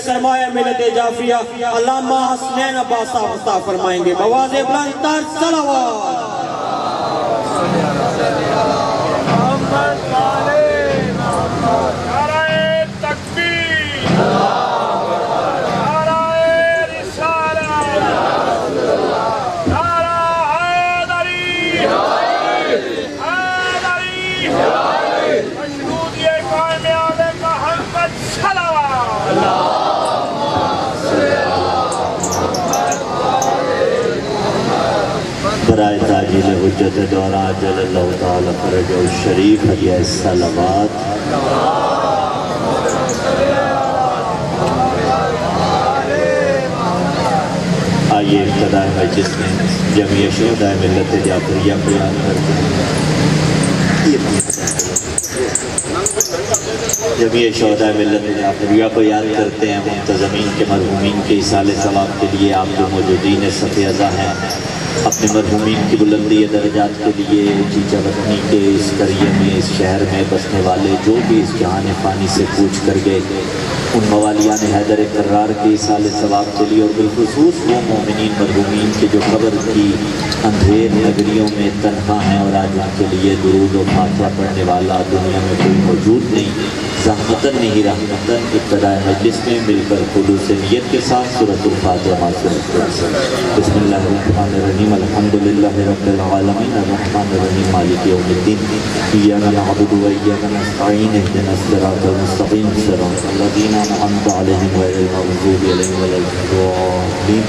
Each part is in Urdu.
سرمایہ ملت جعفریہ علامہ حسنین عباس صاحب عطا فرمائیں گے. بواز بلند تر صلوات. برائے تاجیل حجت دورہ جل اللہ تعالی فرج الشریف حدیہ صلوات. آئیے ابتدائی مجلس میں جمعیہ شہداء ملت جعفریہ بیان کرتے ہیں. جمعیہ شہداء ملت جعفریہ کو یاد کرتے ہیں. منتظمین کے مرحومین کے ایصال ثواب کے لیے آپ جو موجودین صف ازا ہیں اپنے مرحومین کی بلندی درجات کے لیے چیچا وطنی کے اس قریے میں اس شہر میں بسنے والے جو بھی اس جہان فانی سے پوچھ کر گئے ان موالیان حیدر کرار کے ایصال ثواب کے لیے اور بالخصوص وہ مومنین مرحومین کے جو قبر کی اندھیر نگریوں میں تنہا ہیں اور آج ان کے لیے درود و فاتحہ پڑھنے والا دنیا میں کوئی موجود نہیں. زحمتاً نہیں رحمتاً ابتدائی مجلس میں مل کر خلوص نیت کے ساتھ سورۃ الفاتحہ معصرت کریں. بسم اللہ الرحمن الرحیم. الحمدللہ رب العالمین الرحمن الرحیم مالک یوم الدین. ایاک نعبد و ایاک نستعین اهدنا الصراط المستقیم صراط الذین انعمت علیہم غیر المغضوب علیہم ولا الضالین.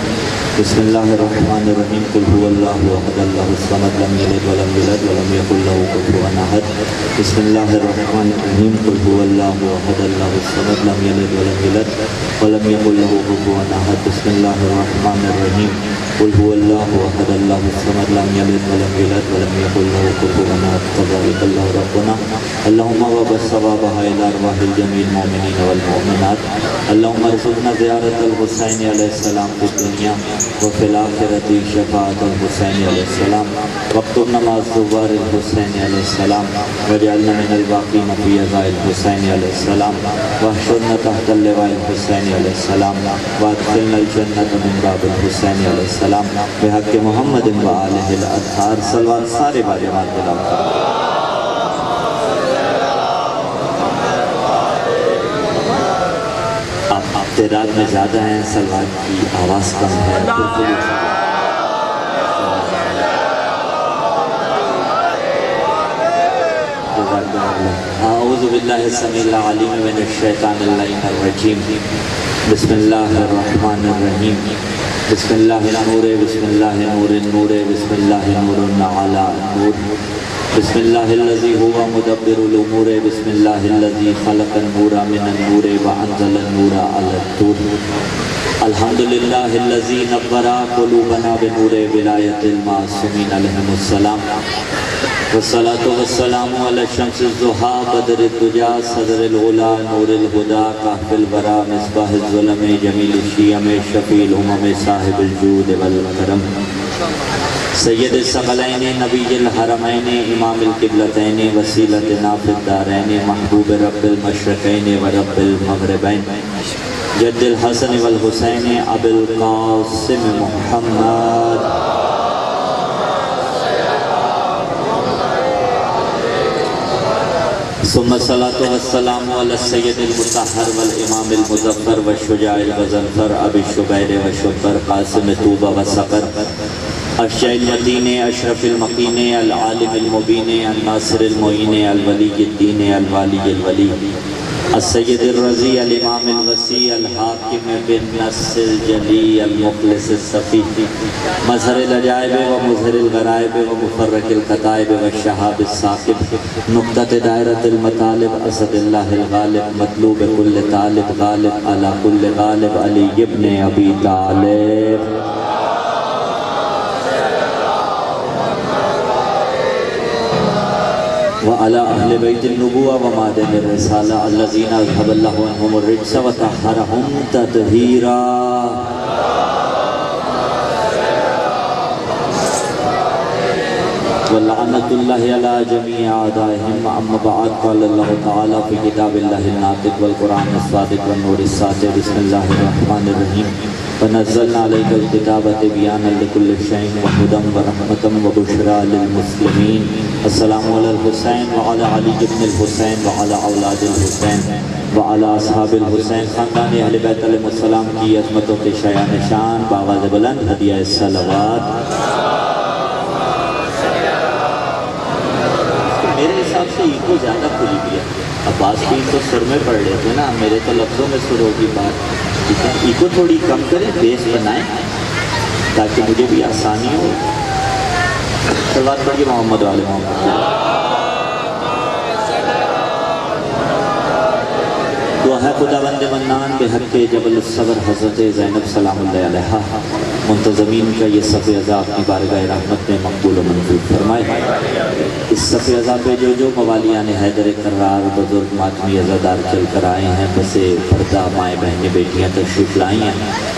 بسم اللہ الرحمن الرحیم. قل هو اللہ احد اللہ الصمد لم یلد ولم یولد ولم یکن له کفوا احد. بسم اللہ الرحمن الرحیم. قل هو اللہ احد اللہ الصمد لم یلد ولم یولد ولم یکن له کفوا احد. بسم اللہ الرحمن الرحیم. قل هو اللہ احد اللہ الصمد لم یلد ولم یولد ولم یکن له کفوا احد. تبارک اللہ ربنا. اللہم وبث ثوابها الى ارواح الجميع المؤمنین والمؤمنات. اللہم ارزقنا زیارت الحسین علیہ السلام فی الدنیا وفی الآخرۃ شفاعت الحسین علیہ السلام واکتبنا مع الزوار الحسین علیہ السلام واجعلنا من الباقین فی عزاء الحسین علیہ السلام واحشرنا تحت اللواء الحسین علیہ السلام وادخلنا الجنۃ من باب الحسین علیہ السلام بحق محمد و آلہ الاطہار. صلوات سارے باجماعت تلاوت کریں. تعداد میں زیادہ ہیں, صلوات کی آواز کم ہے. اعوذ باللہ السمیع العلیم من الشیطان اللعین الرجیم. بسم اللہ الرحمن الرحیم. بسم اللہ النور بسم اللہ نور النور بسم اللہ نور علی النور. بسم اللہ الذی هو مدبر الامور. بسم اللہ الذی خلق النور من النور وانزل النور علی الطور. الحمدللہ الذی نور قلوبنا بنور ولایت المعصومین علیہم السلام. والصلاة والسلام علی الشمس الضحیٰ بدر الدجا صدر الغلا نور الہدا کہف الورا مصباح الظلم جمیل الشیم شفیع الامم صاحب الجود والکرم سید الثقلین نبی الحرمین امام القبلتین وسیلتنا فی الدارین محبوب رب المشرقین و رب المغربین جد الحسن والحسین ابو القاسم محمد. ثم الصلاة والسلام علی السید المطہر والامام المظفر والشجاع الغضنفر ابی الشبیر والشبر قاسم طوبہ وسقر اشجع المتین اشرف المقین العالم المبین الناصر المعین الولی الدین الوالی الولی السید الرضی الامام الوسیع الحاکم بالنص الجلی المخلص الصفی مظہر العجائب و مظہر الغرائب و مفرق القطائب و الشہاب الثاقب نقطۃ دائرۃ المطالب اسد اللہ الغالب مطلوب کل طالب غالب علی کل غالب علی ابن ابی طالب. وعلى أهل بيت النبوة ومعدن الرسالة الذين أذهب الله عنهم الرجس وطهرهم تطهيرا. ولعنۃ اللہ علی جمیع اعدائہم اما بعد قال اللہ تعالی فی کتاب اللہ الناطق والقرآن الصادق والنور الساطع بسم اللہ الرحمن الرحیم ونزلنا علیک الکتاب تبیانا لکل شیء وہدی ورحمۃ وبشریٰ للمسلمین السلام علی الحسین وعلی علی بن الحسین وعلی اولاد الحسین وعلی اصحاب الحسین خاندان اہل بیت علیہ السلام کی عظمتوں کے شایان شان بآواز بلند ہدیہ صلوات۔ میرے حساب سے ایکو زیادہ کھلی بھی ہے، عباس بھی تو سر میں پڑھ رہے تھے نا، میرے تو لفظوں میں سر ہوگی بات، ٹھیک ہے ایکو تھوڑی کم کریں، بیس بنائیں تاکہ مجھے بھی آسانی ہو۔ صلوات پڑھیے محمد علیہ محمد۔ دعا ہے خداوند منان بحق جبل الصبر حضرت زینب سلام اللہ علیہا منتظمین کا یہ صف عزا اپنی بارگاہ رحمت میں مقبول و منظور فرمائے۔ اس صف عزا پہ جو موالیان حیدر کرار بزرگ ماتمی عزادار چل کر آئے ہیں، بسے پردہ مائیں بہنیں بیٹیاں تشریف لائی ہیں،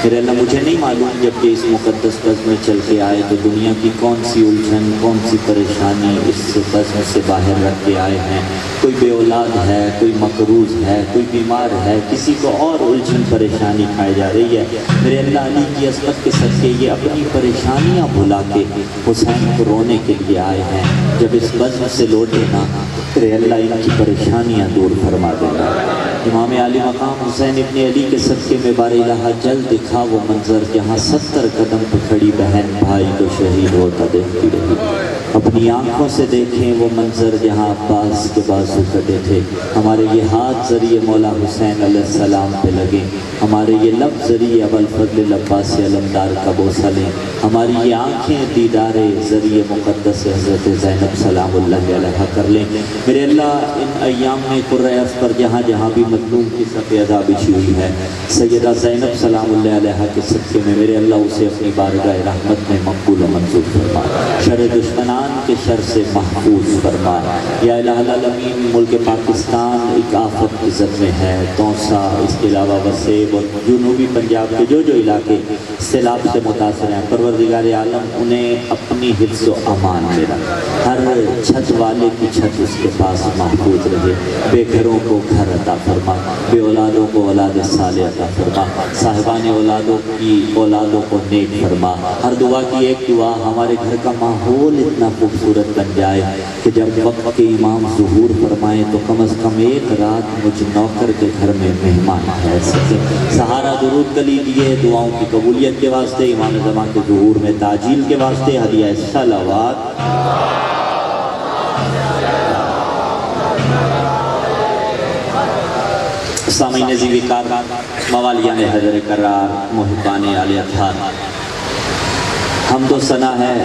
میرے اللہ مجھے نہیں معلوم جب کہ اس مقدس بزم میں چل کے آئے تو دنیا کی کون سی الجھن کون سی پریشانی اس بزم سے باہر رکھ کے آئے ہیں۔ کوئی بے اولاد ہے، کوئی مقروض ہے، کوئی بیمار ہے، کسی کو اور الجھن پریشانی کھائی جا رہی ہے، میرے اللہ علی کی عظمت کے صدقے یہ اپنی پریشانیاں بھلا کے حسین کو رونے کے لیے آئے ہیں، جب اس بزم سے لوٹے نا میرے اللہ ان کی پریشانیاں دور فرما دینا۔ امام عالی مقام حسین ابن علی کے صدقے میں بار الہ جلد دکھا وہ منظر جہاں 70 قدم پہ کھڑی بہن بھائی کو شہید ہوتا دیکھتی رہی، اپنی آنکھوں سے دیکھیں وہ منظر جہاں عباس کے بازو کٹے تھے، ہمارے یہ ہاتھ ذریعے مولا حسین علیہ السلام پہ لگیں، ہمارے یہ لب ذریعے ابوالفضل عباس علمدار کا بوسہ لیں، ہماری یہ آنکھیں دیدار ذریعے مقدس حضرت زینب سلام اللہ علیہ کر لیں۔ میرے اللہ ان ایام میں قرۂ ارض پر جہاں جہاں بھی مظلوم کی صف عزا بچھی ہوئی ہے، سیدہ زینب سلام اللہ علیہ کے صدقے میں میرے اللہ اسے اپنی بارگاہ رحمت میں مقبول و منظور فرما، شر دشمنان کے شر سے محفوظ فرما۔ یا الہ العالمین ملک پاکستان ایک آفت کی زد میں ہے، تونسا اس کے علاوہ وسیب اور جنوبی پنجاب کے جو علاقے سیلاب سے متاثر ہیں، پروردگار عالم انہیں اپنی حفظ و امان میں رکھ، ہر چھت والے کی چھت اس کے پاس محفوظ رہے، بے گھروں کو گھر عطا فرما، بے اولادوں کو اولاد صالح عطا فرما، صاحبان اولادوں کی اولادوں کو نیک فرما۔ ہر دعا کی ایک دعا ہمارے گھر کا ماحول اتنا خوبصورت بن جائے کہ جب وقت کے امام ظہور فرمائیں تو کم از کم ایک رات مجھ نوکر کے گھر میں مہمان ٹھہر سکے۔ سہارا درود کلی دیے دعاؤں کی قبولیت کے واسطے، امام زمان کے ظہور میں تعجیل کے واسطے ہدیہ صلوات۔ سامعین ذی وقار، موالیان حیدر کرار، محبان علی اطہار، حمد و ثنا ہے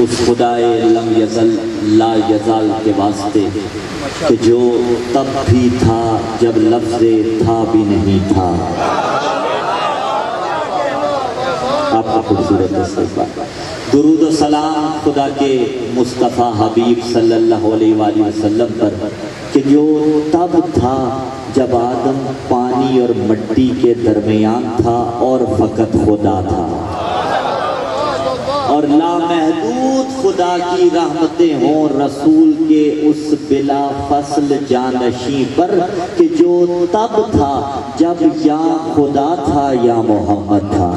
اس خدائے لم یزل لا یزال کے واسطے کہ جو تب بھی تھا جب لفظ تھا بھی نہیں تھا۔ آپ کا خوبصورت استقبال، درود و سلام خدا کے مصطفیٰ حبیب صلی اللہ علیہ وآلہ وسلم پر کہ جو تب تھا جب آدم پانی اور مٹی کے درمیان تھا اور فقط خدا تھا، اور لامحدود خدا کی رحمتیں ہوں رسول کے اس بلا فصل جانشین پر کہ جو تب تھا جب یا خدا تھا یا محمد تھا۔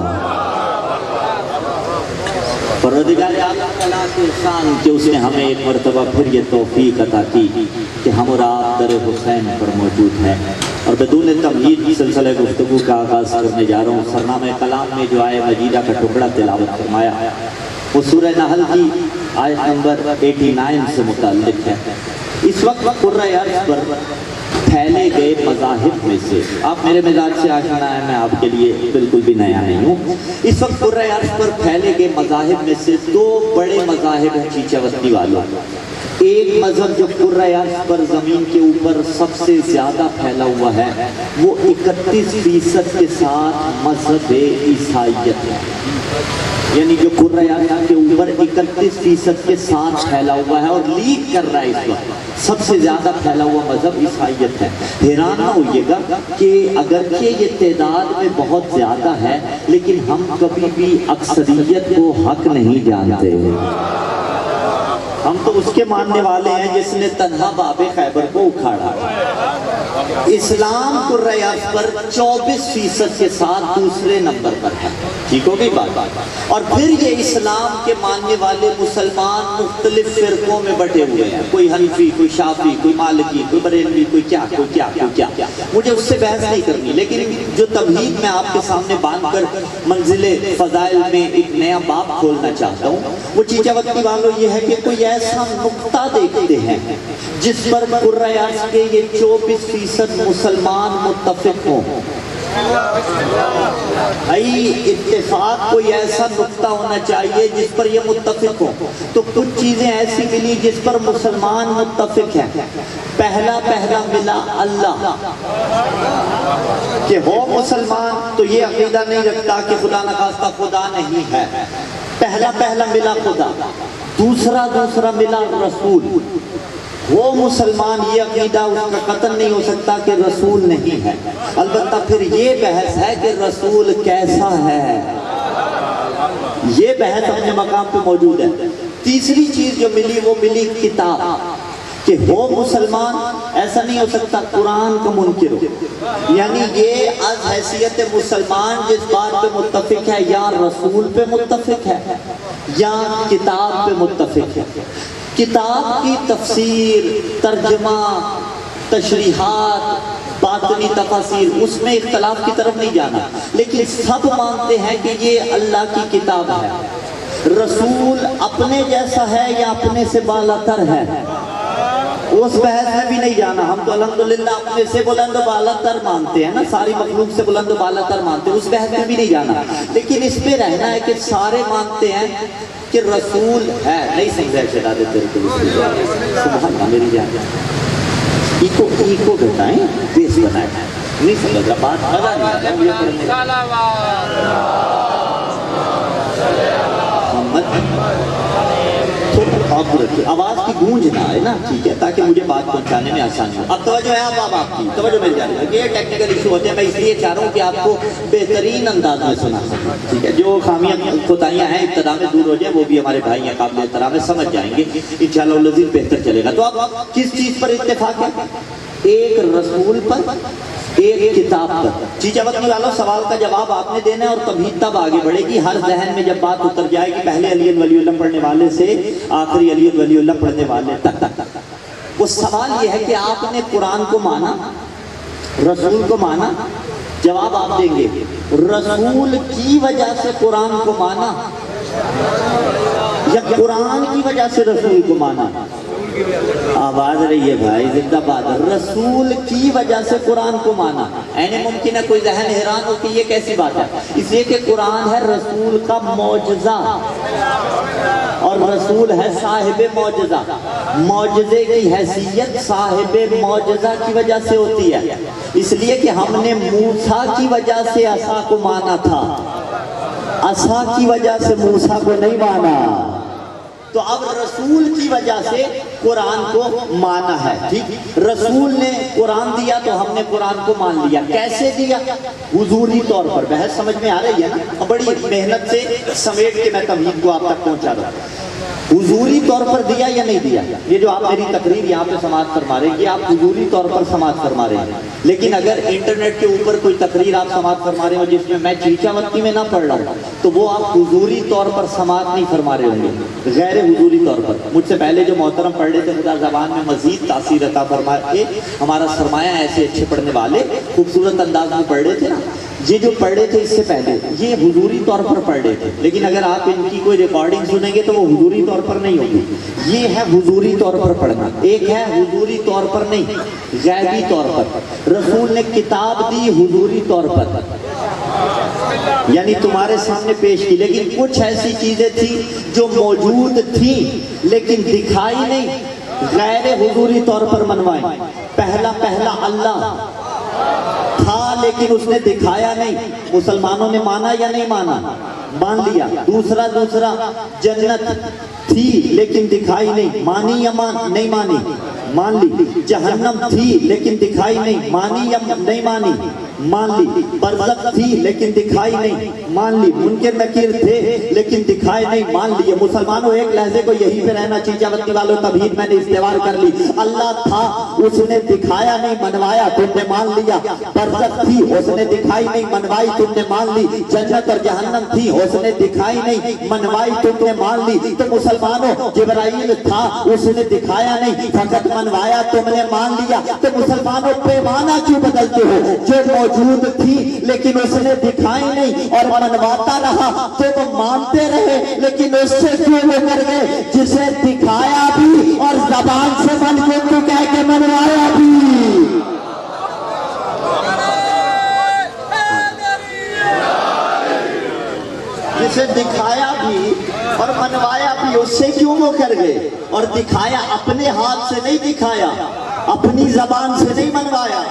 پروردگار عالم کا لاکھ احسان کہ اس نے ہمیں ایک مرتبہ پھر یہ توفیق عطا کی کہ ہم اور آپ در حسین پر موجود ہیں، اور بدون تمہید سلسلہ گفتگو کا آغاز کرنے جا رہا ہوں۔ سرنامہ کلام میں جو آیہ مجیدہ کا ٹکڑا تلاوت فرمایا وہ سورہ نحل کی آیت نمبر 89 سے متعلق ہے۔ اس وقت قرۂ ارض پر پھیلے گئے مذاہب میں سے، آپ میرے مزاج سے آشنا ہے، میں آپ کے لیے بالکل بھی نیا نہیں ہوں، اس وقت قرۂ ارض پر پھیلے گئے مذاہب میں سے دو بڑے مذاہب ہیں چیچا وسطی والوں۔ ایک مذہب جو قرۂ ارض پر زمین کے اوپر سب سے زیادہ پھیلا ہوا ہے وہ 31% کے ساتھ مذہب عیسائیت ہے، یعنی جو قرۂ ارض کے اوپر 31% کے ساتھ پھیلا ہوا ہے اور لیڈ کر رہا ہے اس وقت، سب سے زیادہ پھیلا ہوا مذہب عیسائیت ہے۔ حیران نہ ہوئیے گا کہ اگرچہ یہ تعداد میں بہت زیادہ ہے لیکن ہم کبھی بھی اکثریت کو حق نہیں جانتے ہیں۔ ہم تو اس کے ماننے والے ہیں جس نے تنہا باب خیبر کو اکھاڑا۔ اسلام قرآن پر 24% کے ساتھ دوسرے نمبر پر ہے، ٹھیک ہو گئی بات۔ اور پھر یہ اسلام کے ماننے والے مسلمان مختلف فرقوں میں بٹے ہوئے ہیں، کوئی حنفی، کوئی شافعی، کوئی مالکی، کوئی بریلوی، کوئی کیا کوئی کیا کوئی کیا۔ مجھے اس سے بحث نہیں کرنی، لیکن جو تمہید میں آپ کے سامنے باندھ کر منزل فضائل میں ایک نیا باب کھولنا چاہتا ہوں، وہ چیچا وقتی والوں یہ ہے کہ کوئی ایسا نقطہ دیکھتے ہیں جس پر قرآن کے یہ 24% مسلمان متفق ہوں۔ اتفاق کوئی ایسا نقطہ ہونا چاہیے جس پر یہ متفق ہو۔ تو کچھ چیزیں ایسی ملی جس پر مسلمان متفق ہیں۔ پہلا ملا اللہ، کہ ہو مسلمان تو یہ عقیدہ نہیں رکھتا کہ خدا نخواستہ خدا نہیں ہے۔ پہلا ملا خدا۔ دوسرا ملا رسول، وہ مسلمان یہ عقیدہ اس کا قطن نہیں ہو سکتا کہ رسول نہیں ہے۔ البتہ پھر یہ بحث ہے کہ رسول کیسا ہے، یہ بحث اپنے مقام پہ موجود ہے۔ تیسری چیز جو ملی وہ ملی کتاب، کہ وہ مسلمان ایسا نہیں ہو سکتا قرآن کا منکر ہو، یعنی یہ از حیثیت مسلمان جس بات پہ متفق ہے یا رسول پہ متفق ہے یا کتاب پہ متفق ہے۔ کتاب کی تفسیر، ترجمہ، تشریحات، باطنی تفاسیر، اس میں اختلاف کی طرف نہیں جانا، لیکن سب مانتے ہیں کہ یہ اللہ کی کتاب ہے۔ رسول اپنے جیسا ہے یا اپنے سے بالاتر ہے، اس بحث میں بھی نہیں جانا۔ ہم تو الحمدللہ اپنے سے بلند و بالاتر مانتے ہیں نا، ساری مخلوق سے بلند و بالاتر مانتے ہیں، اس بحث میں بھی نہیں جانا، لیکن اس پہ رہنا ہے کہ سارے مانتے ہیں کہ رسول ہے۔ نہیں سمجھا شہادت تیرے کو سبحان اللہ میری جان، ایکو گھٹائیں بیس بنائیں، نہیں سمجھ رہا بات، مزہ نہیں آتا مجھے پڑھنے آواز کی گونج نہ آئے نا، ٹھیک ہے، تاکہ مجھے بات پہنچانے میں آسانی ہو۔ اب توجہ ہے آپ کی توجہ مل جائے گی۔ یہ ٹیکنیکل ایشو ہوتے ہیں، میں اس لیے چاہ رہا ہوں کہ آپ کو بہترین انداز میں سنا سکوں، ٹھیک ہے۔ جو خامیاں کوتاہیاں ہیں ابتدا میں دور ہو جائیں، وہ بھی ہمارے بھائی ہیں قابل احترام ہے، سمجھ جائیں گے انشاءاللہ العزیز، بہتر چلے گا۔ تو اب کس چیز پر اتفاق ہے؟ ایک رسول پر، ایک کتاب پر۔ چیچا وقتی والوں سوال کا جواب آپ نے دینا ہے اور تمہید تب آگے بڑھے گی۔ ہر ذہن میں جب بات اتر جائے گی پہلے علی ولی اللہ پڑھنے والے سے آخری علی ولی اللہ پڑھنے والے تک، وہ سوال یہ ہے کہ آپ نے قرآن کو مانا، رسول کو مانا؟ جواب آپ دیں گے رسول کی وجہ سے قرآن کو مانا یا قرآن کی وجہ سے رسول کو مانا؟ آواز رہی ہے بھائی، زندہ باد۔ رسول کی وجہ سے قرآن کو مانا، اینی ممکن ہے کوئی ذہن حیران ہو کہ یہ کیسی بات ہے، اس لیے کہ قرآن ہے رسول کا معجزہ، اور رسول ہے صاحب معجزہ۔ معجزے کی حیثیت صاحب معجزہ کی وجہ سے ہوتی ہے، اس لیے کہ ہم نے موسیٰ کی وجہ سے عصا کو مانا تھا، عصا کی وجہ سے موسیٰ کو نہیں مانا۔ تو اب رسول کی وجہ سے قرآن کو مانا ہے، ٹھیک۔ رسول نے قرآن دیا تو ہم نے قرآن کو مان لیا۔ کیسے دیا؟ حضوری طور پر۔ بحث سمجھ میں آ رہی ہے نا؟ بڑی محنت سے سمیٹ کے میں تمہید کو آپ تک پہنچا رہا ہوں۔ حضوری طور پر دیا یا نہیں دیا؟ یہ جو آپ میری تقریر یہاں پہ سماعت فرما رہے ہیں، یہ آپ حضوری طور پر سماعت فرما رہے ہیں، لیکن اگر انٹرنیٹ کے اوپر کوئی تقریر آپ سماعت فرما رہے ہو جس میں چیچا وقتی میں نہ پڑھ رہا ہوں، تو وہ آپ حضوری طور پر سماعت نہیں فرما رہے ہوں گے، غیر حضوری طور پر۔ مجھ سے پہلے جو محترم پڑھ رہے تھے، خدا زبان میں مزید تاثیر عطا فرما کے، ہمارا سرمایہ ایسے اچھے پڑھنے والے خوبصورت انداز میں پڑھ رہے تھے نا، یہ جو پڑھ رہے تھے اس سے پہلے یہ حضوری طور پر پڑھ رہے تھے، لیکن اگر آپ ان کی کوئی ریکارڈنگ سنیں گے تو وہ حضوری طور پر نہیں ہوگی۔ یہ ہے حضوری طور پر پڑھنا، ایک ہے حضوری طور پر نہیں، غیبی طور پر۔ رسول نے کتاب دی حضوری طور پر، یعنی تمہارے سامنے پیش کی، لیکن کچھ ایسی چیزیں تھیں جو موجود تھیں لیکن دکھائی نہیں، غیر حضوری طور پر منوائیں۔ پہلا اللہ تھا لیکن اس نے دکھایا نہیں، مسلمانوں نے مانا یا نہیں مانا؟ مان لیا۔ دوسرا جنت تھی لیکن دکھائی نہیں، مانی یا نہیں مانی؟ مان لی۔ جہنم تھی لیکن دکھائی نہیں، مانی یا نہیں مانی؟ مان لی، برزخ تھی لیکن دکھائی نہیں، مان لی، منکر نکیر تھے لیکن دکھائے نہیں، مان لیے۔ مسلمانوں ایک لحظے کو یہیں پہ رہنا، چیچا بتی والوں، تبہید میں نے استوار کر لی۔ اللہ تھا، اس نے دکھایا نہیں منوایا، تم نے مان لیا۔ برزخ تھی، اس نے دکھائی نہیں منوائی، تم نے مان لی۔ جنت اور جہنم تھی، اس نے دکھائی نہیں منوائی، تم نے مان لی۔ تو مسلمانوں جبرائیل تھا، اس نے دکھایا نہیں فقط منوایا، تم نے مان لیا۔ تو مسلمانوں پیمانہ کیوں بدلتے ہو؟ جو موجود تھی لیکن اس نے دکھائی نہیں اور منواتا رہا، تو وہ مانتے رہے لیکن اس سے کیوں وہ کر گئے جسے دکھایا بھی اور زبان سے من کو کہہ کے منوایا بھی۔ جسے دکھایا بھی اور منوایا بھی، اس سے کیوں وہ کر گئے؟ اور دکھایا اپنے ہاتھ سے نہیں دکھایا، اپنی زبان سے نہیں منوایا۔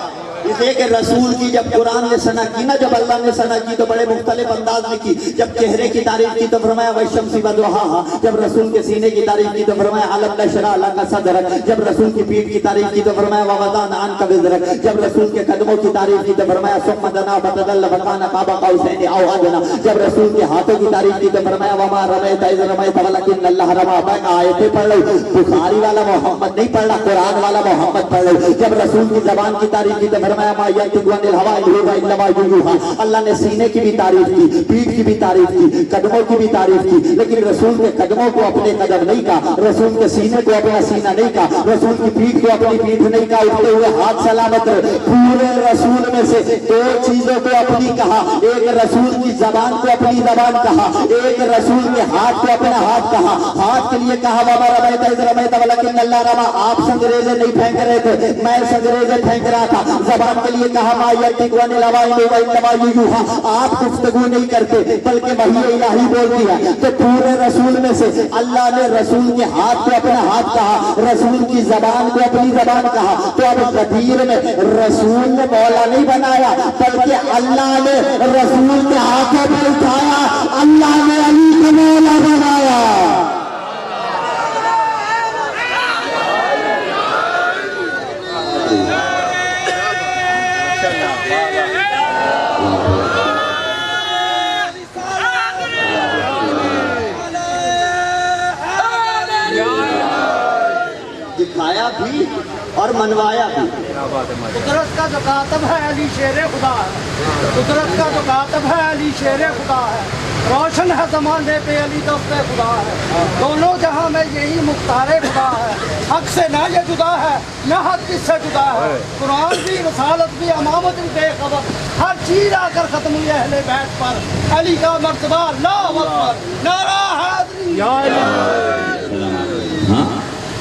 اس لیے کہ رسول کی جب قرآن نے ثنا کی نا، جب اللہ نے ثنا کی تو بڑے مختلف انداز میں کی۔ جب چہرے کی تعریف کی تو فرمایا والشمس وضحاها، جب رسول کے سینے کی تعریف کی تو فرمایا الم نشرح لک صدرک، جب رسول کی پیٹھ کی تعریف کی تو فرمایا ووضعنا عنک وزرک، جب رسول کے قدموں کی تعریف کی تو فرمایا ثم دنا فتدل فکان قاب قوسین او ادنی، جب رسول کے ہاتھوں کی تعریف کی تو فرمایا وما رمیت اذ رمیت ولکن اللہ رمی۔ میں آیتیں پڑھ رہا ہوں، بخاری والا محمد نہیں پڑھ رہا، قرآن والا محمد پڑھ رہا ہوں۔ جب رسول کی زبان کی تعریف کی تو ما ينطق عن الهوى إن هو إلا وحي يوحى، اللہ نے سینے کی بھی تعریف کی، پیٹھ کی بھی تعریف کی، قدموں کی بھی تعریف کی، لیکن رسول کے قدموں کو اپنے قدم نہیں کہا، رسول کے سینے کو اپنا سینہ نہیں کہا، رسول کی پیٹھ کو اپنی پیٹھ نہیں کہا، اٹھتے ہوئے ہاتھ سلامت رہے۔ پورے رسول میں سے دو چیزوں کو اپنی کہا، ایک رسول کی زبان کو اپنی زبان کہا، ایک رسول کے ہاتھ کو اپنا ہاتھ کہا۔ ہاتھ کے لیے کہا وما رمیت اذ رمیت ولکن اللہ رمی، آپ سنگریزے نہیں پھینک رہے تھے، میں سنگریزے پھینک رہا تھا۔ زبان کے لیے کہا ما ينطق عن الهوى إن هو إلا وحي يوحى، آپ گفتگو نہیں کرتے بلکہ وحی الہی بولتی ہے۔ تو پورے رسول میں سے اللہ نے رسول کے ہاتھ کو اپنا ہاتھ کہا، رسول کی زبان کو اپنی زبان کہا۔ تو اب غدیر میں رسول نے مولا نہیں بنایا بلکہ اللہ نے رسول کے ہاتھوں پر اٹھایا، اللہ نے علی کو مولا بنایا۔ دکھایا بھی اور منوایا بھی۔ قدرت کا جو کاتب ہے علی شیر خدا ہے، قدرت کا جو کاتب ہے علی شیر خدا ہے، روشن ہے زمانے پہ علی دست خدا ہے، دونوں جہاں میں یہی مختار خدا ہے، حق سے نہ یہ جدا ہے نہ حق کس سے جدا ہے، قرآن بھی رسالت بھی امامت بھی بے خبر، ہر چیز آ کر ختم ہوئی اہل بیت پر، علی کا مرتبہ اللہ اکبر، نعرہ حیدری۔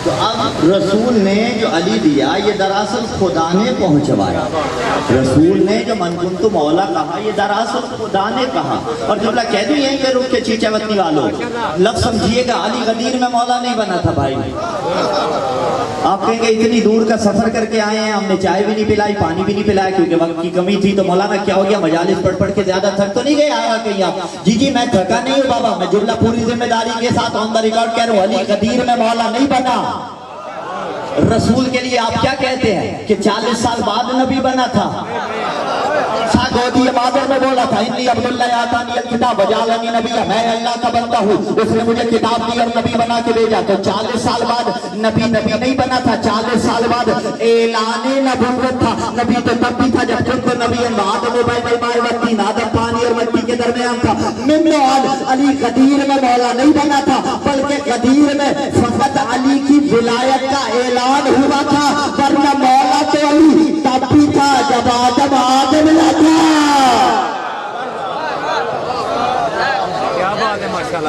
تو اب رسول نے جو علی دیا یہ دراصل خدا نے پہنچوایا، رسول نے جو من کنت مولا کہا یہ دراصل خدا نے کہا۔ اور جملہ کہہ دوں یہیں پہ رک کے چیچا وطنی والوں، لفظ سمجھیے گا، علی غدیر میں مولا نہیں بنا تھا بھائی۔ آپ کہیں گے اتنی دور کا سفر کر کے آئے ہیں، ہم نے چائے بھی نہیں پلائی، پانی بھی نہیں پلایا کیونکہ وقت کی کمی تھی، تو مولانا کیا ہو گیا، مجالس پڑھ پڑھ کے زیادہ تھک تو نہیں گئے آیا کہیں آپ؟ جی میں تھکا نہیں ہوں بابا، میں جملہ پوری ذمہ داری کے ساتھ آن دا ریکارڈ کہہ رہا ہوں، علی غدیر میں مولا نہیں بنا۔ رسول کے لیے آپ کیا کہتے ہیں کہ 40 سال بعد نبی بنا تھا؟ گودی مادر میں بولا تھا انی عبداللہ آتانی الکتاب وجعلنی نبی، میں اللہ کا بندہ ہوں، اس نے مجھے کتاب دی اور نبی بنا کے بھیجا۔ تو 40 سال بعد نبی نہیں بنا تھا، 40 سال بعد اعلان نبوت تھا۔ نبی تو تب بھی تھا جب خود نبی آدم و بین الماء والطین، آدم پانی اور مٹی کے درمیان تھا۔ من بعد علی غدیر میں مولا نہیں بنا تھا بلکہ غدیر میں فقط علی کی ولایت کا اعلان ہوا تھا، ورنہ مولا تو علی تب بھی تھا جب آدم نہ تھا۔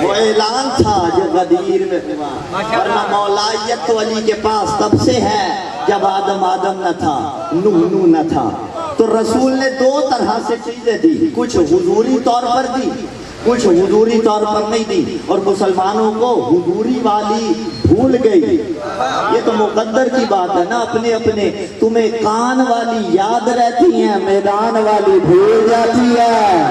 وہ اعلان تھا جو غدیر میں ہوا، ورنہ مولائیت تو علی کے پاس تب سے ہے جب آدم نہ تھا، نوح نہ تھا۔ تو رسول نے دو طرح سے چیزیں دی، کچھ حضوری طور پر دی، کچھ حضوری طور پر نہیں دی، اور مسلمانوں کو حضوری والی بھول گئی۔ یہ تو مقدر کی بات ہے نا، اپنے اپنے تمہیں کان والی یاد رہتی ہیں، میدان والی بھول جاتی ہے،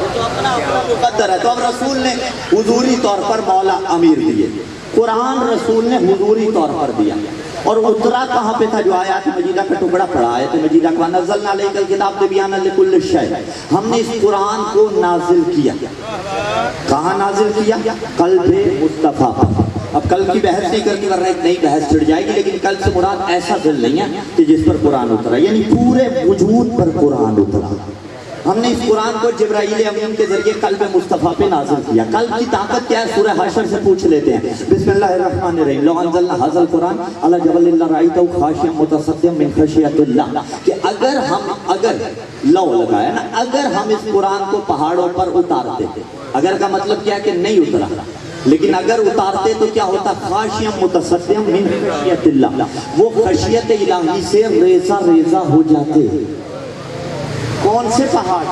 یہ تو اپنا مقدر ہے۔ تو اب رسول نے حضوری طور پر مولا امیر دیے، قرآن رسول نے حضوری طور پر دیا۔ اور اترا کہاں پہ تھا؟ جو آیات مجیدہ کا ٹکڑا پڑا، آیت مجیدہ کا نزلنا علیک الکتاب تبیانا لکل شیء، ہم نے اس قرآن کو نازل کیا۔ کہاں نازل کیا؟ قلب مصطفیٰ۔ اب کل کی بحث نہیں کرنی ورنہ ایک نئی بحث چھڑ جائے گی، لیکن کل سے مراد ایسا دل نہیں ہے کہ جس پر قرآن اترا، یعنی پورے وجود پر قرآن اترا۔ ہم نے اس قرآن کو جبرائیل امین کے ذریعے قلب مصطفیٰ پہ نازل کیا۔ قلب کی طاقت کیا ہے؟ سورہ حشر سے پوچھ لیتے ہیں۔ بسم اللہ الرحمن الرحیم، لو انزلنا ھذا القرآن علی جبل لرأیتہ خاشعا متصدعا من خشیۃ اللہ، کہ اگر لو لگایا نا، اگر ہم اس قرآن کو پہاڑوں پر اتارتے، اگر کا مطلب کیا ہے کہ نہیں اترا، لیکن اگر اتارتے تو کیا ہوتا؟ خاشعا متصدعا من خشیۃ اللہ، وہ خشیت الہی سے ریزہ ریزہ ہو جاتے۔ کون سے پہاڑ؟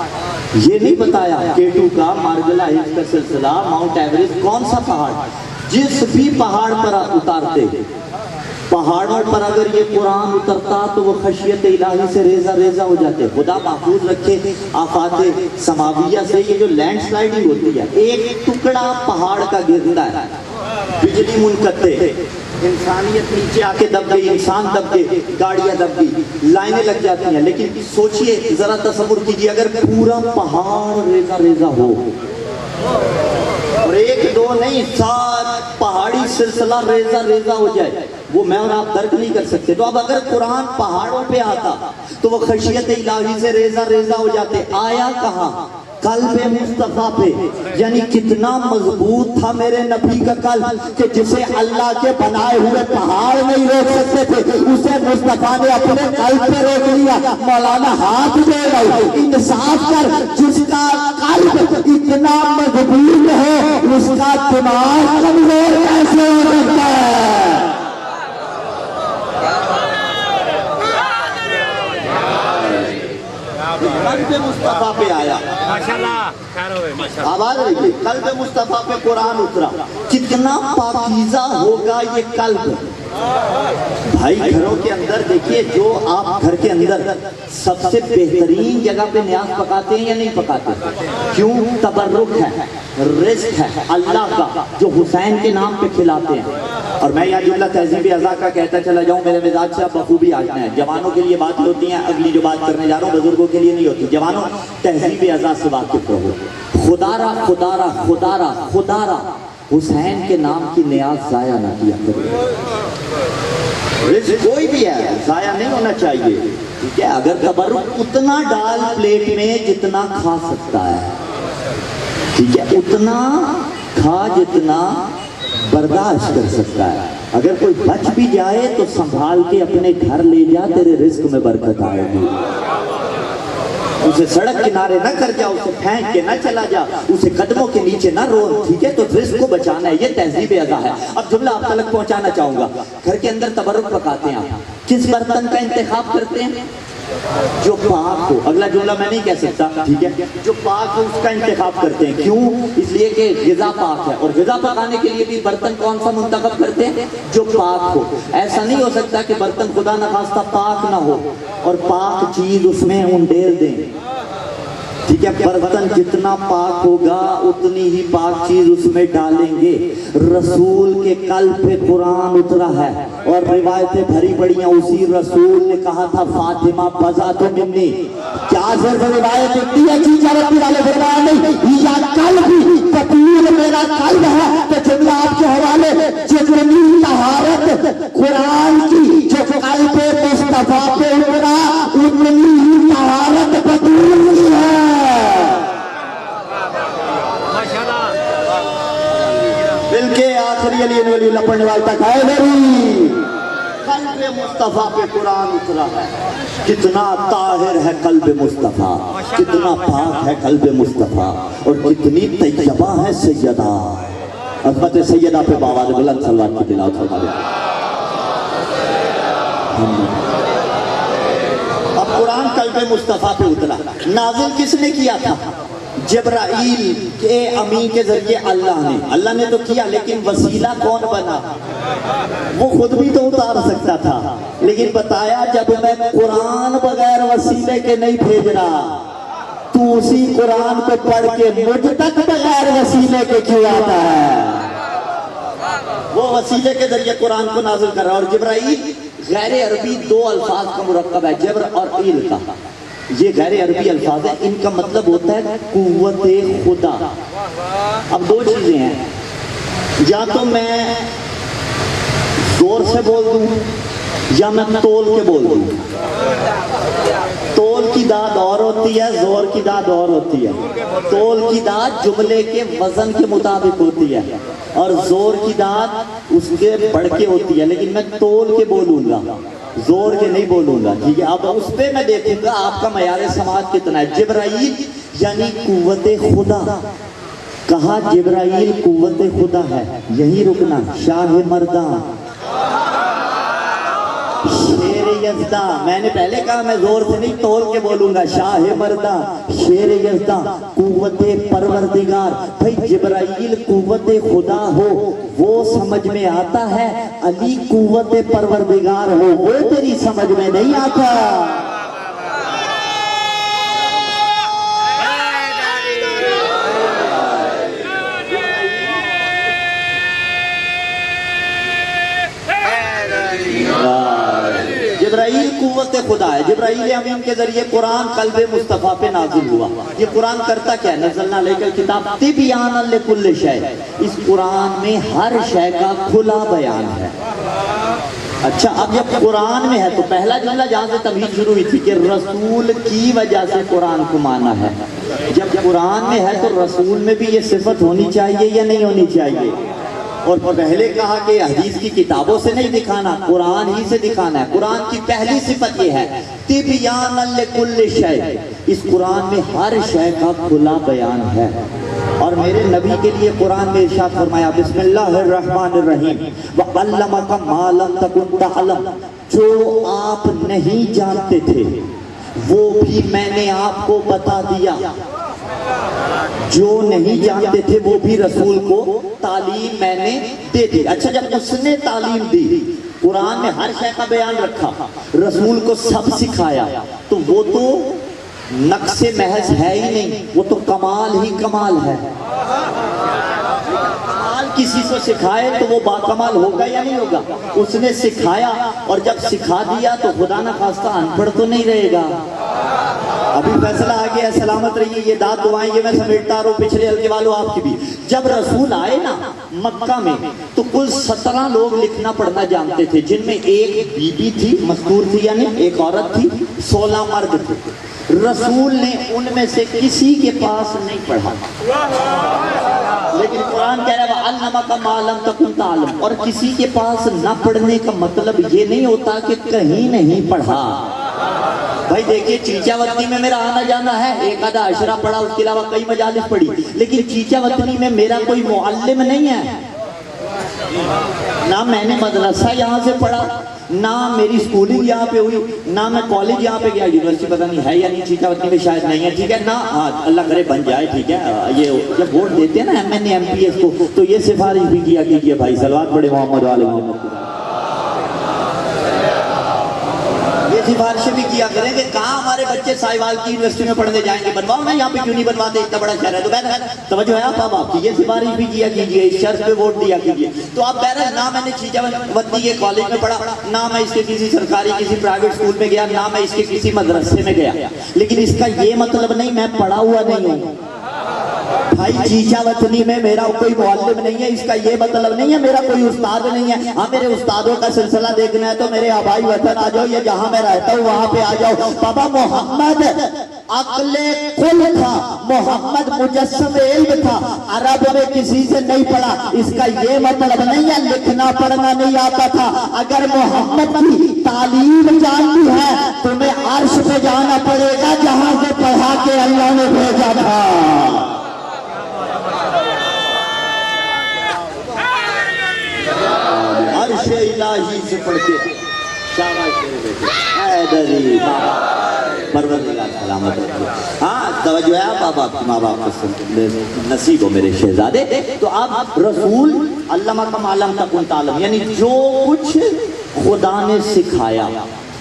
یہ نہیں بتایا، K2 کا، مارگلا ہلز کا سلسلہ، ماؤنٹ ایوریسٹ، کون سا پہاڑ؟ جس بھی پہاڑ پر اتارتے، پہاڑوں پر اگر یہ قرآن اترتا تو وہ خشیت الہی سے ریزہ ریزہ ہو جاتے۔ خدا محفوظ رکھے آفات سماویہ سے، یہ جو لینڈ سلائیڈنگ ہوتی ہے، ایک ٹکڑا پہاڑ کا گرتا ہے، بجلی منقطع، انسانیت نیچے آ کے دب گئی، انسان دب گئے، گاڑیاں دب گئی، لائنیں لگ جاتی ہیں۔ لیکن سوچئے، ذرا تصور کیجئے، اگر پورا پہاڑ ریزہ ریزہ ہو، اور ایک دو نہیں، 7 پہاڑی سلسلہ ریزہ ریزہ ہو جائے، وہ میں اور آپ درک نہیں کر سکتے۔ تو اب اگر قرآن پہاڑوں پہ آتا تو وہ خشیت الہی سے ریزہ ریزہ ہو جاتے۔ آیا کہاں؟ قلب مصطفیٰ پہ، یعنی کتنا مضبوط تھا میرے نبی کا قلب کہ جسے اللہ کے بنائے ہوئے پہاڑ نہیں روک سکتے تھے، اسے مصطفیٰ نے اپنے قلب پہ روک لیا۔ مولانا ہاتھ دے رہے، انصاف کر، جس کا قلب اتنا مضبوط ہے اس کا دماغ کمزور کیسے ہو سکتا ہے؟ قلب مصطفیٰ پہ آیا، آواز رہیے، قلب مصطفیٰ پہ قرآن اترا۔ کتنا پاکیزہ ہوگا یہ قلب؟ بھائی گھروں کے اندر دیکھیے، جو آپ گھر کے اندر سب سے بہترین جگہ پہ نیاز پکاتے ہیں یا نہیں پکاتے؟ کیوں؟ تبرک ہے، رزق ہے اللہ کا جو حسین کے نام پہ کھلاتے ہیں۔ اور میں یہ جملہ تہذیب اعضاء کا کہتا چلا جاؤں، میرے مزاج سے آپ بخوبی آجنا ہے۔ جوانوں کے لیے بات ہوتی ہیں، اگلی جو بات کرنے جا رہا ہوں بزرگوں کے لیے نہیں ہوتی۔ جوانوں، تہذیب اعضاء سے واقف رہو۔ خدا را خدا را خدا را خدا را حسین کے نام کی نیاز ضائع نہ کیا کرو۔ رزق کوئی بھی ہے، ضائع نہیں ہونا چاہیے، ٹھیک ہے؟ اگر تبرک اتنا ڈال پلیٹ میں جتنا کھا سکتا ہے، ٹھیک ہے، اتنا کھا جتنا برداشت کر سکتا ہے۔ اگر کوئی بچ بھی جائے تو سنبھال کے اپنے گھر لے جا، تیرے رزق میں برکت آئے گی۔ اسے سڑک کنارے نہ کر جا، اسے پھینک کے نہ چلا جا، اسے قدموں کے نیچے نہ رو، ٹھیک ہے؟ تو رزق کو بچانا ہے، یہ تہذیب اعضاء ہے۔ اب جملہ آپ تک پہنچانا چاہوں گا، گھر کے اندر تبرک پکاتے ہیں آپ، کس برتن کا انتخاب کرتے ہیں؟ جو پاک ہو۔ اگلا جملہ میں نہیں کہہ سکتا، ٹھیک ہے؟ جو پاک ہو اس کا انتخاب کرتے ہیں۔ کیوں؟ اس لیے کہ غذا پاک ہے، اور غذا پکانے کے لیے بھی برتن کون سا منتخب کرتے ہیں؟ جو پاک ہو۔ ایسا نہیں ہو سکتا کہ برتن خدا نخواستہ پاک نہ ہو اور پاک چیز اس میں انڈیل دیں، ٹھیک ہے؟ برتن جتنا پاک ہوگا اتنی ہی پاک چیز اس میں ڈالیں گے۔ رسول کے قلب پہ قرآن اترا ہے اور روایتیں بھری پڑی ہیں۔ اسی رسول نے کہا تھا فاطمہ بزا تو منی، کیا صرف روایت اتنی ہے چیز عربی والے فرمایا نہیں، یہ قلب بھی فقیر میرا قلب ہے۔ تو جملہ آپ کے حوالے، جتنی طہارت قرآن کی جو قلب مصطفیٰ پہ اترا اتنی ہی طہارت فقیر کی ہے۔ بلکہ آخری علی ولی اللہ پڑھنے والا تک ہے میری قلب مصطفیٰ پہ قرآن اترا ہے۔ کتنا طاہر ہے قلب مصطفیٰ، کتنا پاک ہے قلب مصطفیٰ، اور کتنی طیبہ ہے سیدہ۔ عظمت سیدہ پہ بآواز بلند صلوات کی تلاوت فرما دیں۔ اب قرآن قلب مصطفیٰ پہ اترا، نازل کس نے کیا تھا؟ جبرائیل کے امین کے ذریعے اللہ نے تو کیا، لیکن وسیلہ کون بنا؟ وہ خود بھی تو اتار سکتا تھا، لیکن بتایا جب میں قرآن بغیر وسیلے کے نہیں بھیج رہا، تو اسی قرآن کو پڑھ کے مجھ تک بغیر وسیلے کے کیوں آتا ہے؟ وہ وسیلے کے ذریعے قرآن کو نازل کر رہا، اور جبرائیل غیر عربی دو الفاظ کا مرکب ہے، جبر اور ایل کا. یہ غیر عربی الفاظ ہیں، ان کا مطلب ہوتا ہے قوت خدا. اب دو چیزیں ہیں، یا تو میں زور سے بول دوں یا میں تول کے بول دوں. تول کی داد اور ہوتی ہے، زور کی داد اور ہوتی ہے. تول کی داد جملے کے وزن کے مطابق ہوتی ہے اور زور کی داد اس کے بڑھ کے ہوتی ہے. لیکن میں تول کے بولوں گا، زور کے نہیں بولوں گا. ٹھیک ہے، اب اس پہ میں دیکھوں گا آپ کا معیار سماعت کتنا ہے. جبرائیل یعنی قوت خدا. کہا جبرائیل قوت خدا ہے. یہی رکنا. شاہ مردان، شیر یزداں. میں نے پہلے کہا میں زور سے نہیں تول کے بولوں گا. شاہ مرداں، شیر یزداں، قوت پروردگار. بھائی جبرائیل قوت خدا ہو وہ سمجھ میں آتا ہے، علی قوت پروردگار ہو وہ تیری سمجھ میں نہیں آتا. جبرائیل قوت خدا ہے. جبرائیل امین کے ذریعے قرآن قلب مصطفیٰ پہ نازل ہوا. یہ قرآن کرتا کیا ہے؟ نزلنا علیک الکتاب تبیانا لکل شیء. اس قرآن میں ہر شے کا کھلا بیان ہے. اچھا، اب جب قرآن میں ہے تو پہلا جملہ جہاں سے تمہید شروع ہوئی تھی کہ رسول کی وجہ سے قرآن کو مانا ہے. جب قرآن میں ہے تو رسول میں بھی یہ صفت ہونی چاہیے یا نہیں ہونی چاہیے؟ اور پہلے کہا کہ حدیث کی کتابوں سے نہیں دکھانا، قرآن ہی سے دکھانا ہے. قرآن کی پہلی صفت یہ ہے تبیانا لکل شیء. اس قرآن میں ہر شے کا کھلا بیان ہے. اور میرے نبی کے لیے قرآن میں ارشاد فرمایا بسم اللہ الرحمن الرحیم وعلمک ما لم تکن تعلم. جو آپ نہیں جانتے تھے وہ بھی میں نے آپ کو بتا دیا. جو نہیں جانتے تھے وہ بھی رسول کو تعلیم میں نے دے دی. اچھا، جب اس نے تعلیم دی، قرآن میں ہر شے کا بیان رکھا، رسول کو سب سکھایا، تو وہ تو نقص محض ہے ہی نہیں، وہ تو کمال ہی کمال ہے. کمال کسی کو سکھائے تو وہ باکمال ہوگا یا نہیں ہوگا؟ اس نے سکھایا اور جب سکھا دیا تو خدا نہ خواستہ ان پڑھ تو نہیں رہے گا. ابھی فیصلہ آ گیا، سلامت رہیے. یہ داد دعائیں یہ میں سمیٹتا رہوں، پچھلے حلقے والوں آپ کی بھی. جب رسول آئے نا مکہ میں تو کل 17 لوگ لکھنا پڑھنا جانتے تھے، جن میں ایک بی بی تھی، مستور تھی، یعنی ایک عورت تھی، 16 مرد تھے. رسول نے ان میں سے کسی کے پاس نہیں پڑھا. لیکن قرآن کہہ رہا ہے وَعَلَّمَكَ مَا لَمْ تَكُنْ تَعْلَمْ. اور کسی کے پاس نہ پڑھنے کا مطلب یہ نہیں ہوتا کہ کہیں نہیں پڑھا. بھائی دیکھیے، چیچا وطنی میں میرا آنا جانا ہے، ایک آدھا عشرہ پڑھا، اس کے علاوہ کئی مجالس پڑھی. لیکن چیچا وطنی میں میرا کوئی معلم نہیں ہے. نہ میں نے مدرسہ یہاں سے پڑھا، نہ میری سکولنگ یہاں پہ ہوئی، نہ میں کالج یہاں پہ گیا. یونیورسٹی پتہ نہیں ہے یا نہیں چیچا وطنی میں، شاید نہیں ہے. ٹھیک ہے نا، ہاں اللہ کرے بن جائے. ٹھیک ہے، یہ جب ووٹ دیتے ہیں نا M N A M P S کو تو یہ سفارش بھی کیا کیجیے بھائی. صلوات پڑھے محمد والے محمد. یہ سفارشیں بھی کیا کریں کہ کہاں ہمارے بچے سائیوال کی یونیورسٹی میں پڑھنے جائیں گے. بنواؤ نا، یہاں پہ کیوں نہیں بنواتے؟ اتنا بڑا شہر ہے. تو بہرحال توجہ ہے آپ کی، یہ سفارش بھی کیا کیجیے، اس شرط پہ ووٹ دیا کیجیے. تو آپ بہرحال نہ میں نے چیچا وطنی کے کالج میں پڑھا، نہ میں اس کے کسی سرکاری کسی پرائیویٹ اسکول میں گیا، نہ میں اس کے کسی مدرسے میں گیا. لیکن اس کا یہ مطلب نہیں میں پڑھا ہوا نہیں ہوں. بھائی چیچا وطنی میں میرا کوئی معلم نہیں ہے، اس کا یہ مطلب نہیں ہے میرا کوئی استاد نہیں ہے. ہاں میرے استادوں کا سلسلہ دیکھنا ہے تو میرے آبائی وطن آ جاؤ، یا جہاں میں رہتا ہوں وہاں پہ آ جاؤ. بابا محمد عقل کل تھا، محمد مجسم علم تھا، عرب میں کسی سے نہیں پڑھا. اس کا یہ مطلب نہیں ہے لکھنا پڑھنا نہیں آتا تھا. اگر محمد کی تعلیم جانتی ہے تمہیں عرش پہ جانا پڑے گا جہاں سے پڑھا کے اللہ نے بھیجا تھا. عرش الہی سے پڑھ کے شاباش میرے بیٹے حیدری پروردگار سلامت رکھے. ہاں توجہ ہے آپ ماں باپ کو نصیب ہو میرے شہزادے. تو آپ رسول علمک ما لم تکن تعلم، یعنی جو کچھ خدا نے سکھایا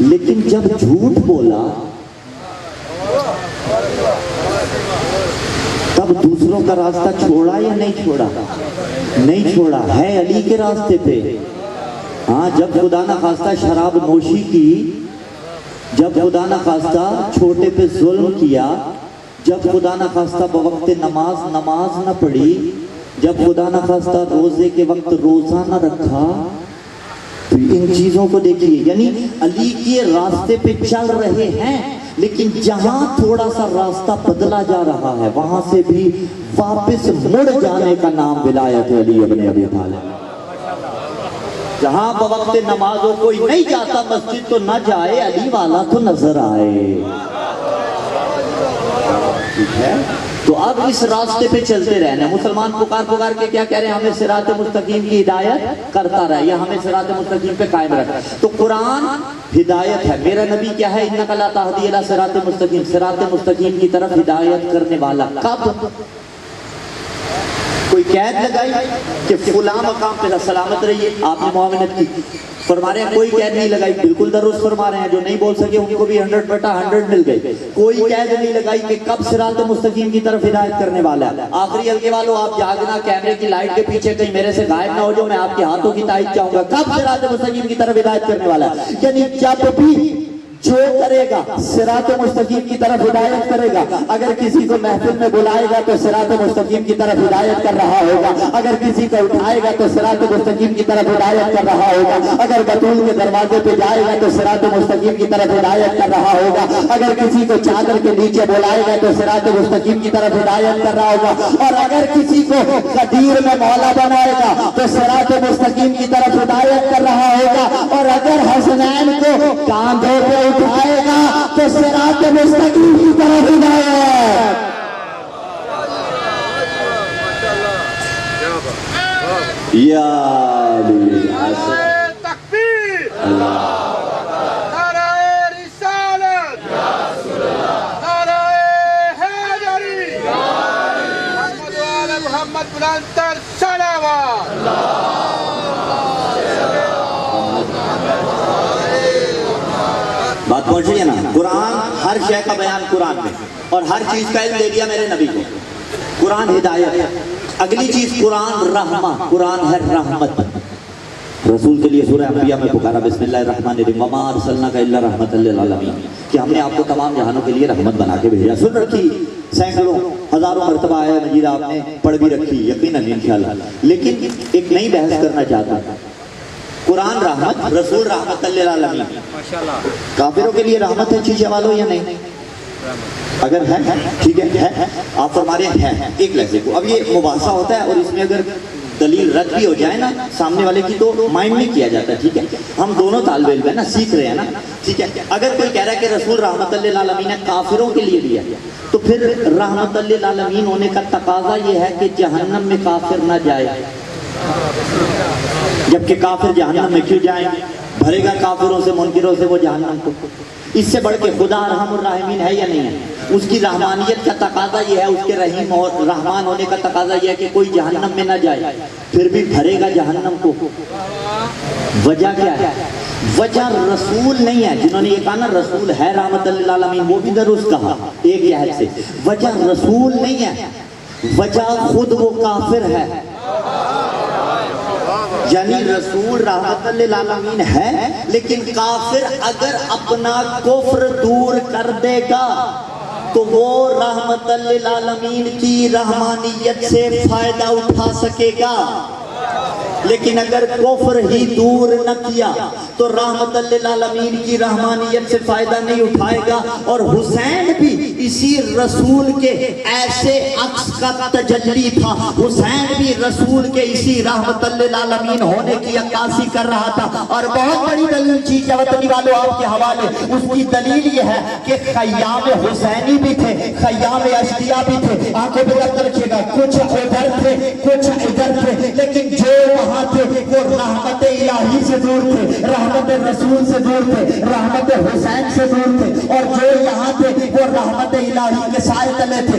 لیکن جب جھوٹ بولا تب دوسروں کا راستہ چھوڑا یا نہیں چھوڑا؟ نہیں چھوڑا، ہے علی کے راستے پہ۔ ہاں، جب خدا نہ خواستہ شراب نوشی کی، جب خدا نہ خواستہ چھوٹے پہ ظلم کیا، جب خدا نہ خواستہ بوقت نماز نہ پڑھی، جب خدا نہ خواستہ روزے کے وقت روزہ نہ رکھا، تو ان چیزوں کو دیکھیے، یعنی علی کے راستے پہ چل رہے ہیں، لیکن جہاں تھوڑا سا راستہ بدلا جا رہا ہے وہاں سے بھی واپس مڑ جانے کا نام ولایت علی ابن ابی طالب۔ جہاں بوقت نمازوں کوئی نہیں جاتا مسجد تو نہ جائے، علی والا تو نظر آئے، ٹھیک ہے؟ تو اب اس راستے پہ چلتے رہنا۔ مسلمان پکار کے کیا کہہ رہے ہیں؟ ہمیں صراط مستقیم کی ہدایت کرتا رہے، یا ہمیں صراط مستقیم پہ قائم رکھے۔ تو قرآن ہدایت ہے، میرا نبی کیا ہے؟ انک لا تہدی الی صراط مستقیم، صراط مستقیم کی طرف ہدایت کرنے والا۔ کب؟ کوئی قید لگائی کہ فلاں مقام پہ سلامت رہیے، آپ نے معاونت کی، فرما رہے ہیں کوئی قید نہیں لگائی، بالکل درست فرما رہے ہیں، جو نہیں بول سکے ان کو بھی 100/100 مل گئی۔ کوئی قید نہیں لگائی کہ کب صراط مستقیم کی طرف ہدایت کرنے والا ہے۔ آخری حلقے والوں، آپ جاگنا، کیمرے کی لائٹ کے پیچھے کہیں میرے سے غائب نہ ہو جو، میں آپ کے ہاتھوں کی تائید چاہوں گا، کب صراط مستقیم کی طرف ہدایت کرنے والا ہے؟ یعنی جب بھی جو کرے گا صراط مستقیم کی طرف ہدایت کرے گا۔ اگر کسی کو محفل میں بلائے گا تو صراط مستقیم کی طرف ہدایت کر رہا ہوگا، اگر کسی کو اٹھائے گا تو صراط مستقیم کی طرف ہدایت کر رہا ہوگا، اگر بطول کے دروازے پہ جائے گا تو صراط مستقیم کی طرف ہدایت کر رہا ہوگا، اگر کسی کو چادر کے نیچے بلائے گا تو صراط مستقیم کی طرف ہدایت کر رہا ہوگا، اور اگر کسی کو قدیر میں مولا بنائے گا تو صراط مستقیم کی طرف ہدایت کر رہا ہوگا، اور اگر حسنین کو کاندھوں پہ اٹھائے گا تو صراط مستقیم کی طرف ہدایت۔ یا علی تکبیر، نعرہ رسالت، نعرہ حیدری، محمد و آل محمد بلندتر صلوات۔ بات پہنچ رہی ہے نا؟ قرآن ہر شے کا بیان قرآن میں، اور ہر چیز کا علم دے دیا میرے نبی کو۔ قرآن ہدایت، اگلی چیز قرآن رحمہ، قرآن ہے رحمت۔ رسول کے لیے سورہ انبیاء میں پکارا بسم اللہ الرحمن الرحیم، وما ارسلناک الا رحمۃ للعالمین، کہ ہم نے آپ کو تمام جہانوں کے لیے رحمت بنا کے بھیجا۔ سن رکھی، سینکڑوں ہزاروں مرتبہ آیا مجید آپ نے پڑھ بھی رکھی یقیناً انشاءاللہ، لیکن ایک نئی بحث کرنا چاہتا ہوں۔ قرآن رحمت، رسول رحمت للعالمین، کافروں کے لیے رحمت ہے شیشے والوں یا نہیں؟ اگر ہے ٹھیک ہے، آپ فرما رہے ہیں ایک لحظے کو، اب یہ مباحثہ ہوتا ہے اور اس میں اگر دلیل رد بھی ہو جائے نا سامنے والے کی تو مائنڈ نہیں کیا جاتا، ٹھیک ہے؟ ہم دونوں طالب علم ہیں نا، سیکھ رہے ہیں نا، ٹھیک ہے؟ اگر کوئی کہہ رہا ہے کہ رسول رحمت للعالمین نے کافروں کے لیے دیا، تو پھر رحمت للعالمین ہونے کا تقاضا یہ ہے کہ جہنم میں کافر نہ جائے، جبکہ کافر جہنم میں کیوں جائیں؟ بھرے گا کافروں سے منکروں سے وہ جہنم کو۔ اس سے بڑھ کے خدا ارحم الراحمین ہے یا نہیں ہے؟ اس کی رحمانیت کا تقاضا یہ ہے، اس کے رحیم اور رحمان ہونے کا تقاضا یہ ہے کہ کوئی جہنم میں نہ جائے، پھر بھی بھرے گا جہنم کو۔ وجہ کیا ہے؟ وجہ رسول نہیں ہے، جنہوں نے یہ کہا نا رسول ہے رحمت للعالمین، وہ بھی درست کہا ایک لحاظ سے، وجہ رسول نہیں ہے، وجہ خود وہ کافر ہے۔ یعنی رسول رحمت للعالمین ہے، لیکن کافر اگر اپنا کفر دور کر دے گا تو وہ رحمت للعالمین کی رحمانیت سے فائدہ اٹھا سکے گا، لیکن اگر کفر ہی دور نہ کیا تو رحمت للعالمین کی رحمانیت سے فائدہ نہیں اٹھائے گا۔ اور حسین بھی اسی رسول کے ایسے عکس کا تجلی تھا، حسین بھی رسول کے اسی رحمت للعالمین ہونے کی عکاسی کر رہا تھا۔ اور بہت بڑی دلیل چیز ہے وطنی والوں آپ کے حوالے، اس کی دلیل یہ ہے کہ خیام حسینی بھی تھے، خیام اشتیا بھی تھے، آنکھوں پہ یاد رکھیے گا، کچھ ادھر تھے کچھ ادھر تھے، لیکن جو وہاں تھے وہ رحمت الہی سے دور تھے، رحمت رسول سے دور تھے، رحمت حسین سے دور تھے، اور جو یہاں تھے وہ رحمت الہی کے سائے تلے تھے،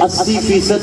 80%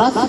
10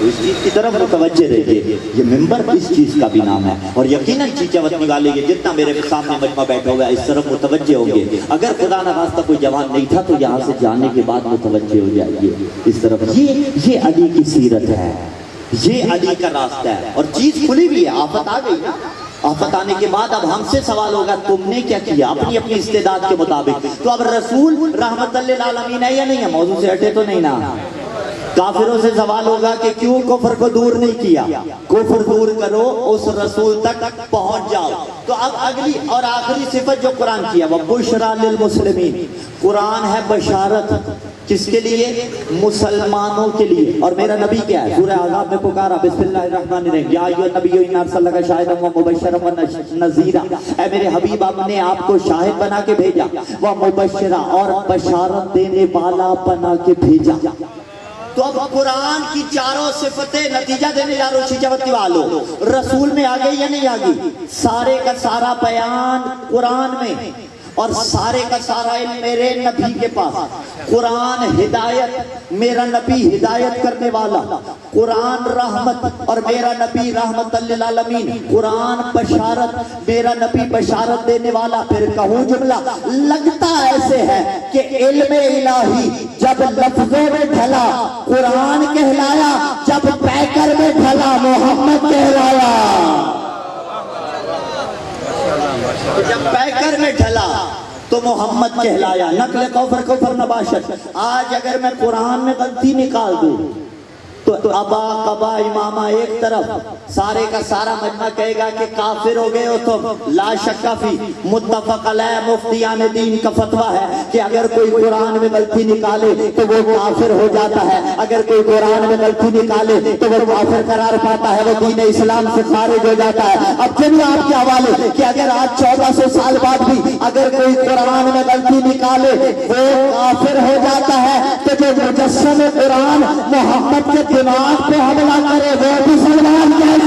تو اس چیز کی طرف متوجہ رہیے. یہ ممبر اس چیز کا بھی نام ہے. اور یقیناً چیچاوت نکالیں گے جتنا میرے سامنے مجمع بیٹھا ہوا ہے اس طرف متوجہ ہوں گے. اگر خدا نہ خواستہ کوئی جوان نہیں تھا تو یہاں سے جانے کے بعد متوجہ ہو جائیے اس طرف. یہ علی کی سیرت ہے, یہ علی کا راستہ ہے. اور چیز کھلی بھی ہے. آفت آ گئی نا, آفت آنے کے بعد اب ہم سے سوال ہوگا تم نے کیا کیا اپنی اپنی استعداد کے مطابق. تو اب رسول رحمت للعالمین ہے یا نہیں ہے؟ موضوع سے ہٹے تو نہیں نا. کافروں سے سوال ہوگا کہ کیوں کفر کو دور نہیں کیا. کفر دور کرو, اس رسول تک پہنچ جاؤ. تو اب اگلی اور آخری صفت جو قرآن کی ہے وہ بشرا للمسلمین. قرآن ہے بشارت. کس کے لیے؟ مسلمانوں کے لیے. اور میرا نبی کیا ہے؟ سورہ احزاب میں پکارا بسم اللہ الرحمن الرحیم یا ایھا النبی انا ارسلناک شاہدا ومبشرا ونذیرا. اے میرے حبیب ہم نے آپ کو شاہد بنا کے بھیجا, ومبشرا اور بشارت دینے والا بنا کے بھیجا. تو اب قرآن کی چاروں صفتیں نتیجہ دینے جا رہے چیچاوت والو. رسول میں آ گئی یا نہیں آ گئی؟ سارے کا سارا بیان قرآن میں, اور سارے کا سارا علم میرے نبی کے پاس. قرآن ہدایت, میرا نبی ہدایت کرنے والا. قرآن رحمت اور میرا نبی رحمت للعالمین. قرآن بشارت, میرا نبی بشارت دینے والا. پھر کہوں جملہ لگتا ایسے ہے کہ علم الہی جب لفظوں میں ڈھلا قرآن کہلایا, جب پیکر میں ڈھلا محمد کہلایا. جب پیکر میں ڈھلا تو محمد کہلایا. نقل کوفر کوفر نباشت. آج اگر میں قرآن میں غلطی نکال دوں تو ابا قبا امامہ ایک طرف, سارے کا سارا مجمع کہے گا کہ کافر ہو گئے ہو تم. لا شک فی, متفق علیہ مفتیان دین کا فتویٰ ہے کہ اگر کوئی قرآن میں غلطی نکالے تو وہ کافر ہو جاتا ہے. اگر کوئی قرآن میں غلطی نکالے تو وہ کافر قرار پاتا ہے, وہ دین اسلام سے خارج ہو جاتا ہے. اب چلیے آپ کے حوالے کہ اگر آج 1400 سال بعد بھی اگر کوئی قرآن میں غلطی نکالے وہ کافر ہو جاتا ہے, تو جو مجسم قرآن محمد کے دماغ پہ حملہ کرے وہ مسلمان کیسے؟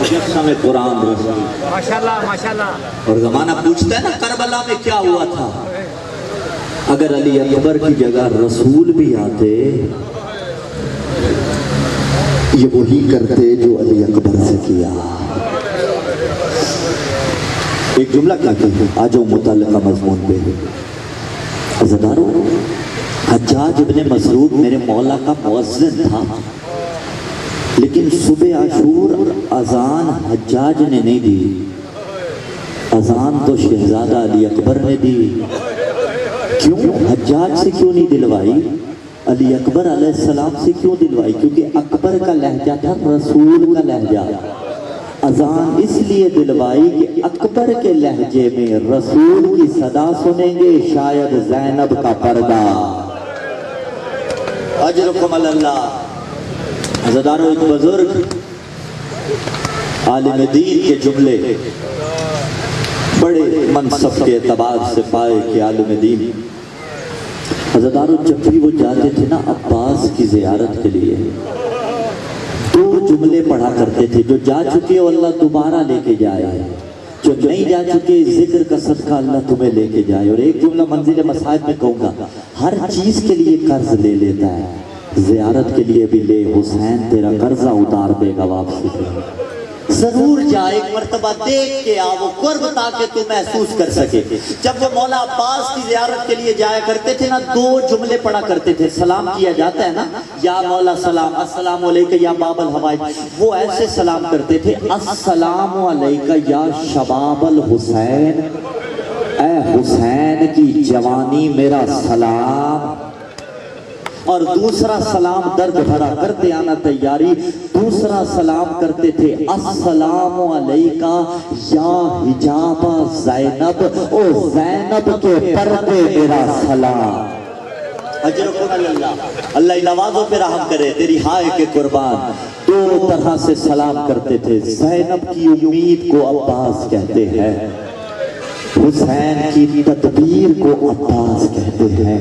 مجسم قرآن رسول ماشاءاللہ ماشاءاللہ. اور زمانہ پوچھتا ہے نا کربلا میں کیا ہوا تھا. اگر علی اکبر کی جگہ رسول بھی آتے یہ وہی کرتے جو علی اکبر سے کیا. ایک جملہ کہتے ہیں, آ جاؤ متعلقہ مضمون پہ. عزیزانو, حجاج ابن مسروق میرے مولا کا مؤذن تھا, لیکن صبح عاشور اذان حجاج نے نہیں دی, اذان تو شہزادہ علی اکبر نے دی. کیوں؟ حجاج سے کیوں نہیں دلوائی؟ علی اکبر علیہ السلام سے کیوں دلوائی؟ کیونکہ اکبر کا لہجہ تھا رسول کا لہجہ. اذان اس لیے دلوائی کہ اکبر کے لہجے میں رسول کی صدا سنیں گے, شاید زینب کا پردہ. اجرکم اللہ. عزیزانو, ایک بزرگ عالم دین کے جملے بڑے منصب کے اعتبار سے پائے کہ عالم دین. عزیزانو, جب بھی وہ جاتے تھے نا عباس کی زیارت کے لیے, 2 جملے پڑھا کرتے تھے. جو جا چکے ہو اللہ دوبارہ لے کے جائے, جو نہیں جا چکے ذکر کا صدقہ اللہ تمہیں لے کے جائے. اور ایک جملہ منزل مصائب میں کہوں گا, ہر چیز کے لیے قرض لے لیتا ہے, زیارت کے لیے بھی لے, حسین تیرا قرضہ اتار دے گا واپسی پہ. ضرور جا, ایک مرتبہ دیکھ کے آ, وہ قرب تاکہ تو محسوس کر سکے. جب وہ مولا عباس کی زیارت کے لیے جایا کرتے تھے نا, 2 جملے پڑھا کرتے تھے. سلام کیا جاتا ہے نا, یا مولا سلام, السلام علیکہ یا باب الحوائج. وہ ایسے سلام کرتے تھے, السلام علیکہ یا شباب الحسین, اے حسین کی جوانی میرا سلام. اور دوسرا سلام درد بھرا کرتے آنا تیاری. دوسرا سلام کرتے تھے, السلام علیکہ یا حجاب زینب, او زینب کے پردے میرا سلام. اجرکم اللہ. اللہ نوازوں پہ رحم کرے, تیری ہائے کے قربان. 2 طرح سے سلام کرتے تھے. زینب کی امید کو عباس کہتے ہیں, حسین کی تدبیر کو عباس کہتے ہیں.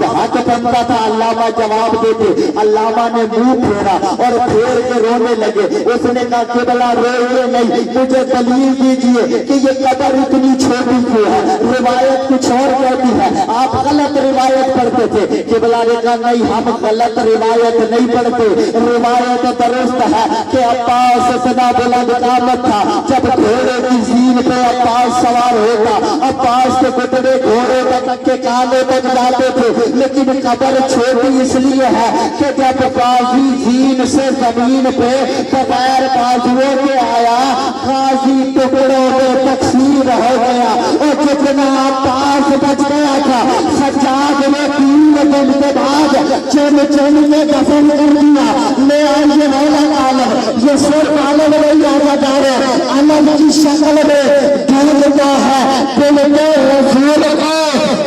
اب حق بنتا تھا علامہ جواب دیتے، علامہ نے منہ پھیرا اور پھیر کے رونے لگے۔ اس نے کہا قبلہ روئیے نہیں، مجھے دلیل دیجئے کہ یہ قبر اتنی چھوٹی کیوں ہے؟ روایت کچھ اور کہتی ہے، آپ غلط روایت پڑھتے تھے۔ قبلہ نے کہا نہیں، ہم غلط روایت نہیں پڑھتے، روایت درست ہے کہ عباس اتنا بلند قامت تھا، جب گھوڑے کی زین پہ عباس سوار ہوتا، عباس کے گھٹنے گھوڑے تک کے کانے تک جاتے تھے، لیکن قبر چھوٹی اس لیے ہے کہ جب غازی زین سے زمین پہ بغیر بازوؤں کے آیا، غازی ٹکڑوں میں تقسیم ہو گیا، اور جتنا عباس بچ گیا تھا سجاد نے 3 دن کے بعد چن چن کے دفن کر دیا۔ لے آئیے مولا عالم، یہ صرف عالم نہیں آگا جا رہے، عالم کی شکل میں ڈھونڈتا ہے دل کے رسول کو۔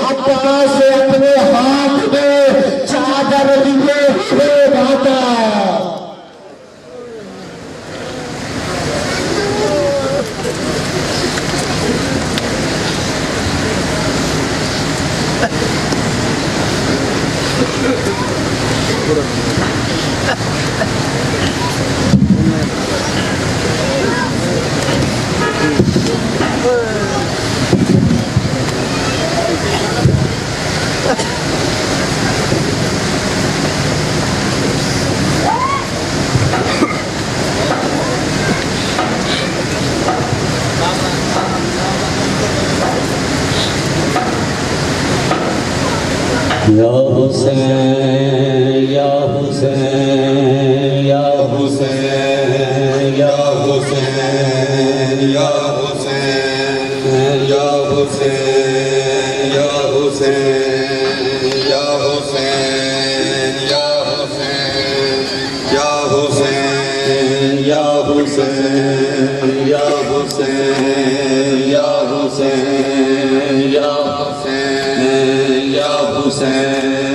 عباس سے اپنے ہاتھ میں چادر لیے ہوئے بھاگا۔ یا حسین یا حسین یا حسین یا حسین یا حسین یا حسین یا حسین یا حسین یا حسین یا حسین یا حسین یا حسین یا حسین یا حسین یا حسین